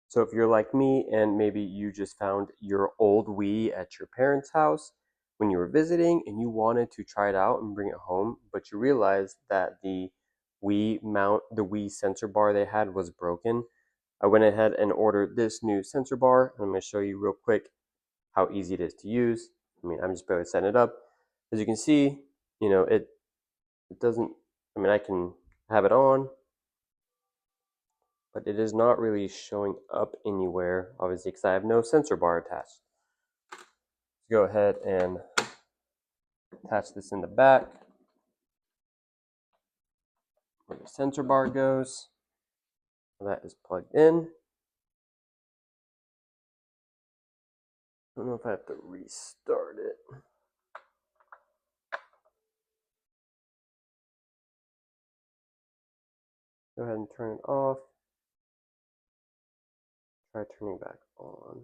So if you're like me and maybe you just found your old Wii at your parents' house when you were visiting and you wanted to try it out and bring it home, but you realized that the Wii sensor bar they had was broken, I went ahead and ordered this new sensor bar, and I'm going to show you real quick how easy it is to use. I'm just barely setting it up. As you can see, it doesn't, I can have it on, but it is not really showing up anywhere, obviously, because I have no sensor bar attached. Let's go ahead and attach this in the back where the sensor bar goes. That is plugged in. I don't know if I have to restart it. Go ahead and turn it off. Try turning back on.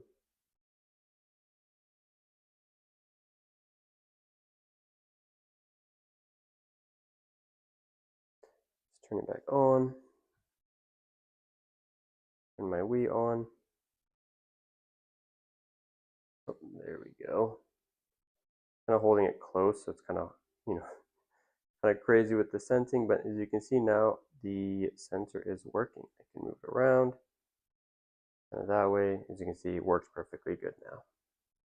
Let's turn it back on. Turn my Wii on. Oh, there we go. Kind of holding it close, so it's kind of, kind of crazy with the sensing, but as you can see now, the sensor is working. I can move it around, and that way, as you can see, it works perfectly good now.